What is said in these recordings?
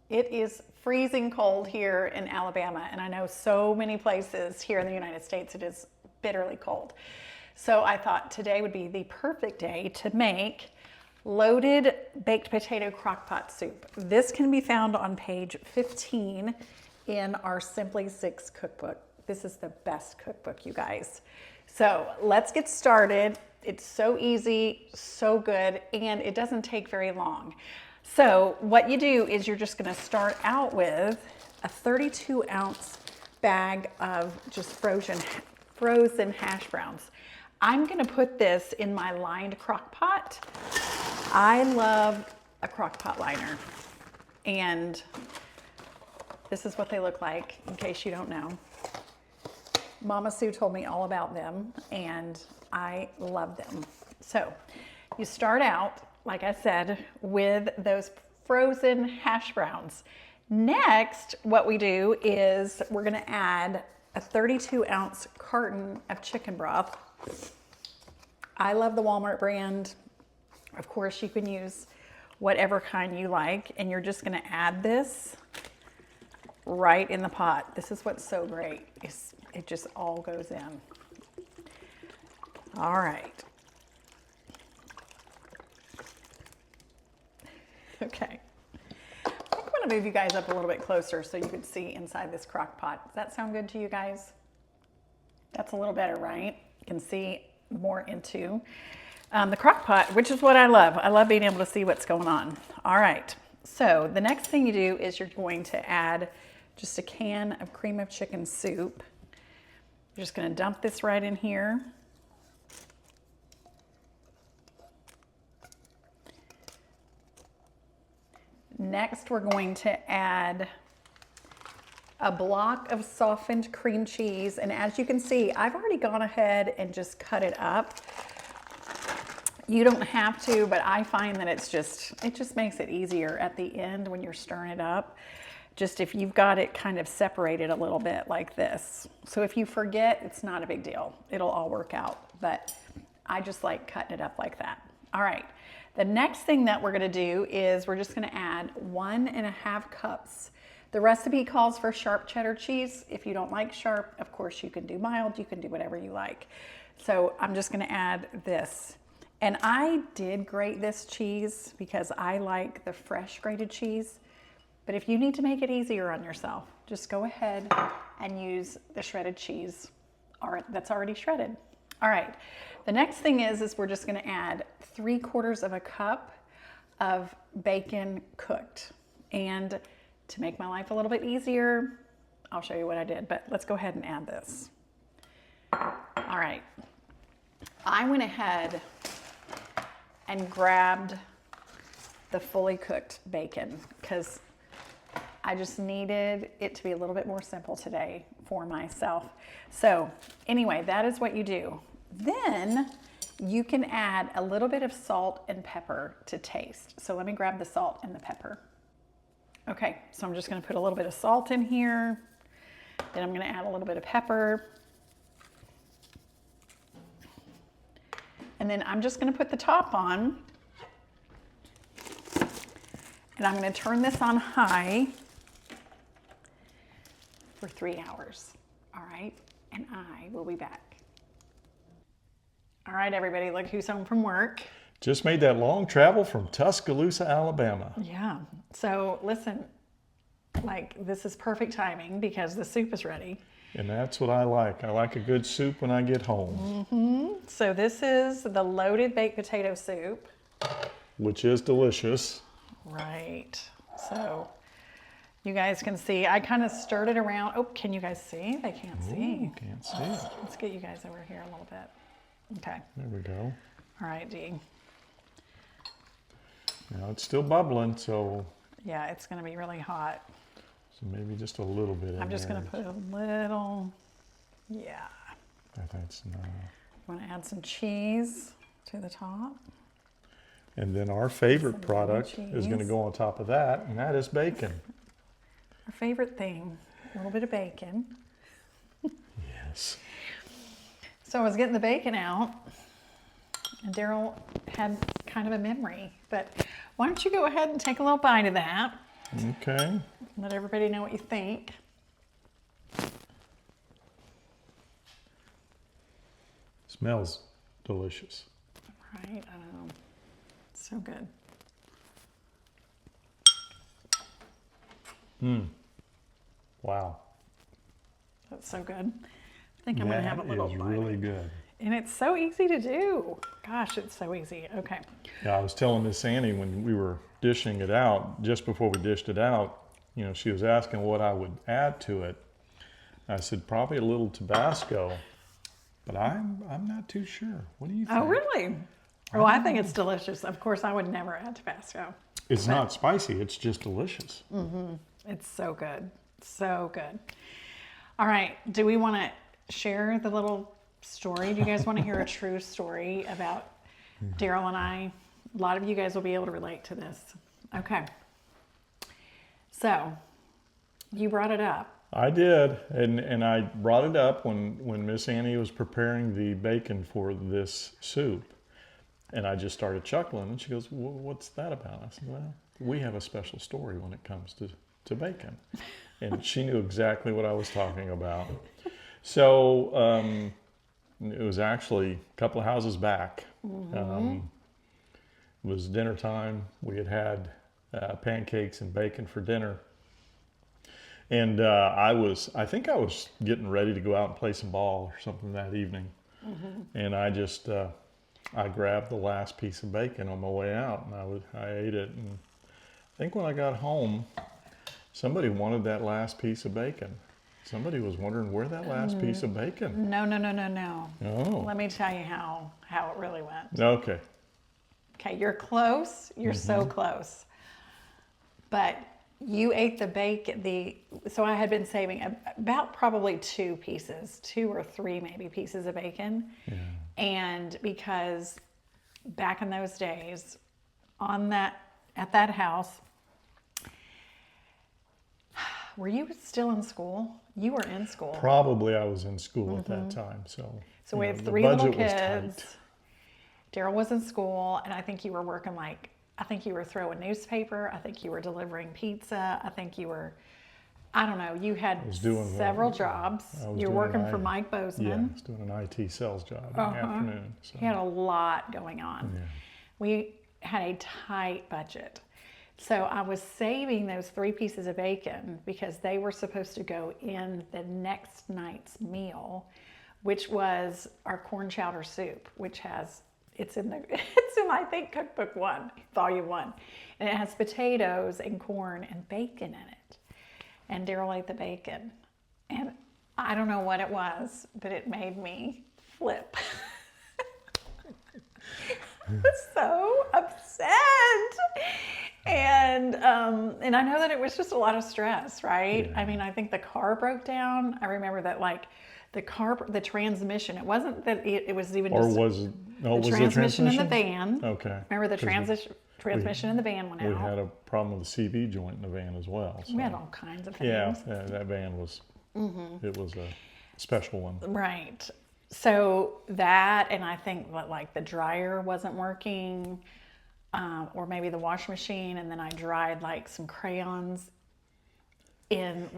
It is freezing cold here in Alabama, and I know so many places here in the United States it is bitterly cold. So I thought today would be the perfect day to make loaded baked potato crockpot soup. This can be found on page 15 in our Simply 6 cookbook. This is the best cookbook, you guys. So let's get started. It's so easy, so good, and it doesn't take very long. So what you do is you're just gonna start out with a 32-ounce bag of just frozen hash browns. I'm gonna put this in my lined crock pot. I love a crock pot liner, and this is what they look like, in case you don't know. Mama Sue told me all about them, and I love them. So you start out, like I said, with those frozen hash browns. Next, what we do is we're gonna add a 32-ounce carton of chicken broth. I love the Walmart brand. Of course, you can use whatever kind you like, and you're just gonna add this right in the pot. This is what's so great. It just all goes in. All right. Okay. I think I'm gonna move you guys up a little bit closer so you can see inside this crock pot. Does that sound good to you guys? That's a little better, right? You can see more into the crock pot, which is what I love. I love being able to see what's going on. All right. So the next thing you do is you're going to add just a can of cream of chicken soup. You're just gonna dump this right in here. Next, we're going to add a block of softened cream cheese. And as you can see, I've already gone ahead and just cut it up. You don't have to, but I find that it just makes it easier at the end when you're stirring it up. Just if you've got it kind of separated a little bit like this. So if you forget, it's not a big deal. It'll all work out, but I just like cutting it up like that. All right, the next thing that we're gonna do is we're just gonna add 1.5 cups. The recipe calls for sharp cheddar cheese. If you don't like sharp, of course you can do mild, you can do whatever you like. So I'm just gonna add this. And I did grate this cheese because I like the fresh grated cheese. But if you need to make it easier on yourself, just go ahead and use the shredded cheese that's already shredded. All right, the next thing is we're just gonna add 3/4 cup of bacon cooked. And to make my life a little bit easier, I'll show you what I did, but let's go ahead and add this. All right, I went ahead and grabbed the fully cooked bacon because I just needed it to be a little bit more simple today for myself. So anyway, that is what you do. Then you can add a little bit of salt and pepper to taste. So let me grab the salt and the pepper. Okay, so I'm just gonna put a little bit of salt in here. Then I'm gonna add a little bit of pepper. And then I'm just gonna put the top on. And I'm gonna turn this on high for 3 hours. All right, and I will be back. All right, everybody, look who's home from work. Just made that long travel from Tuscaloosa, Alabama. Yeah, so listen, like this is perfect timing because the soup is ready. And that's what I like. I like a good soup when I get home. Mm-hmm. So this is the loaded baked potato soup. Which is delicious. Right, so you guys can see, I kind of stirred it around. Oh, can you guys see? They can't see. Can't see it. Let's get you guys over here a little bit. Okay. There we go. All right, Dee. Now it's still bubbling, so. Yeah, it's gonna be really hot. So maybe just a little bit in there. I'm just gonna put a little, yeah. That's nice. You wanna add some cheese to the top? And then our favorite product is gonna go on top of that, and that is bacon. Our favorite thing, a little bit of bacon. Yes. So I was getting the bacon out, and Daryl had kind of a memory, but why don't you go ahead and take a little bite of that? Okay. Let everybody know what you think. Smells delicious. Right, I know. So good. Wow. That's so good. I think I'm going to have a little That is bite. really good. And it's so easy to do. Gosh, it's so easy. Okay. Yeah, I was telling Miss Annie when we were dishing it out, just before we dished it out, you know, she was asking what I would add to it. I said probably a little Tabasco, but I'm not too sure. What do you think? Oh, really? Oh, I think it's delicious. Of course, I would never add Tabasco. It's not spicy. It's just delicious. It's so good. So good. All right. Do we want to share the little story? Do you guys want to hear a true story about Daryl and I? A lot of you guys will be able to relate to this. Okay. So, you brought it up. I did, and I brought it up when Miss Annie was preparing the bacon for this soup. And I just started chuckling, and she goes, "What's that about?" I said, "Well, we have a special story when it comes to bacon." And she knew exactly what I was talking about. So it was actually a couple of houses back. It was dinner time. We had pancakes and bacon for dinner. And I think I was getting ready to go out and play some ball or something that evening. And I just... I grabbed the last piece of bacon on my way out, and I ate it. And I think when I got home, somebody wanted that last piece of bacon. Somebody was wondering where that last piece of bacon. No. Oh. Let me tell you how it really went. Okay. Okay, you're close. You're so close. But you ate the bacon. So I had been saving about probably 2 or 3 maybe pieces of bacon. Yeah. And because back in those days, at that house, were you still in school? You were in school. Probably I was in school at that time. So we know, have the 3 little budget was kids. tight. Daryl was in school, and I think you were working I think you were throwing newspaper. I think you were delivering pizza. I think you were, I don't know, you had several jobs. You were working for Mike Bozeman. Yeah, I was doing an IT sales job in the afternoon. So. He had a lot going on. Yeah. We had a tight budget. So I was saving those 3 pieces of bacon because they were supposed to go in the next night's meal, which was our corn chowder soup, which it's in I think Cookbook 1, Volume 1. And it has potatoes and corn and bacon in it. And Daryl ate the bacon. And I don't know what it was, but it made me flip. I was so upset. And I know that it was just a lot of stress, right? Yeah. I mean, I think the car broke down. I remember that the transmission, it wasn't that it was even just... Was the transmission in the van. Okay. Remember the transmission in the van went out. We had a problem with the CV joint in the van as well. So. We had all kinds of things. Yeah, that van was, it was a special one. Right. So that, and I think the dryer wasn't working, or maybe the wash machine, and then I dried some crayons in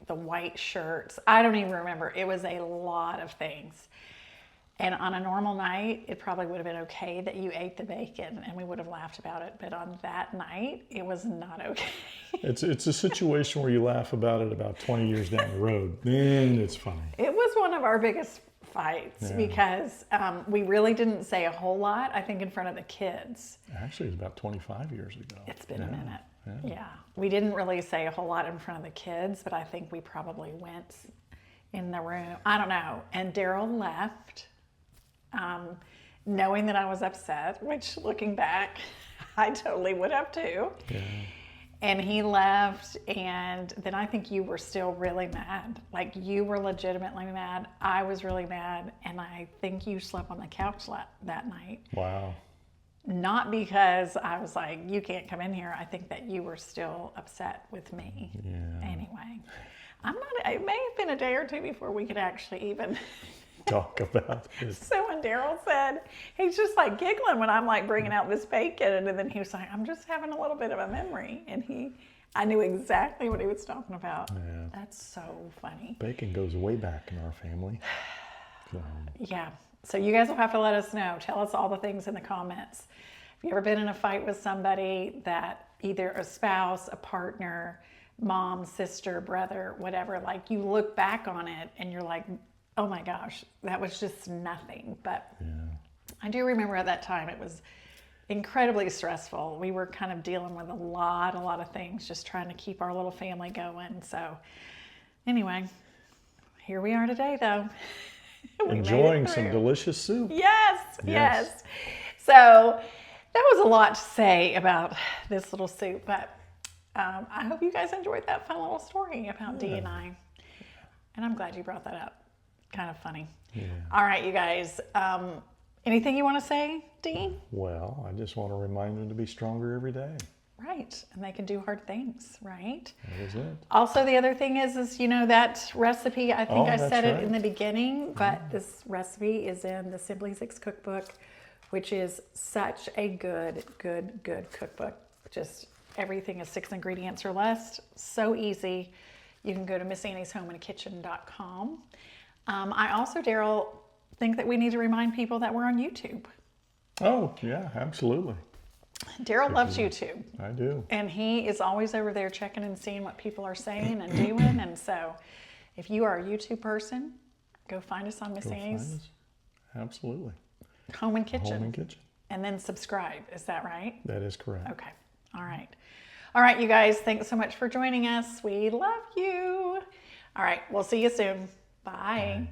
the white shirts. I don't even remember. It was a lot of things. And on a normal night, it probably would have been okay that you ate the bacon and we would have laughed about it. But on that night, it was not okay. It's a situation where you laugh about it about 20 years down the road. Then it's funny. It was one of our biggest fights because we really didn't say a whole lot, I think, in front of the kids. Actually, it's about 25 years ago. It's been a minute. Yeah. We didn't really say a whole lot in front of the kids, but I think we probably went in the room. I don't know. And Daryl left. Knowing that I was upset, which looking back, I totally would have too. Yeah. And he left, and then I think you were still really mad. You were legitimately mad. I was really mad, and I think you slept on the couch that night. Wow. Not because I was like, you can't come in here. I think that you were still upset with me. Yeah. Anyway, it may have been a day or 2 before we could actually even... talk about it. So when Daryl said, he's just giggling when I'm bringing out this bacon, and then he was like, I'm just having a little bit of a memory. And I knew exactly what he was talking about. Yeah. That's so funny. Bacon goes way back in our family. So, Yeah. So you guys will have to let us know. Tell us all the things in the comments. Have you ever been in a fight with somebody that either a spouse, a partner, mom, sister, brother, whatever, like you look back on it and you're like, oh my gosh, that was just nothing. But yeah. I do remember at that time it was incredibly stressful. We were kind of dealing with a lot of things, just trying to keep our little family going. So anyway, here we are today though. We Enjoying some delicious soup. Yes, yes. So that was a lot to say about this little soup, but I hope you guys enjoyed that fun little story about Dee and I. And I'm glad you brought that up. Kind of funny. Yeah. All right, you guys. Anything you want to say, Dee? Well, I just want to remind them to be stronger every day. Right, and they can do hard things, right? That is it. Also, the other thing is you know that recipe, I think I said it in the right. beginning, but this recipe is in the Simply Six cookbook, which is such a good cookbook. Just everything is 6 ingredients or less. So easy. You can go to missannieshomeandkitchen.com. I also, Daryl, think that we need to remind people that we're on YouTube. Oh, yeah, absolutely. Daryl loves YouTube. I do. And he is always over there checking and seeing what people are saying and doing. And so if you are a YouTube person, go find us on Miss Annie's Absolutely. Home and Kitchen. Home and Kitchen. And then subscribe. Is that right? That is correct. Okay. All right. All right, you guys. Thanks so much for joining us. We love you. All right. We'll see you soon. Bye. Bye.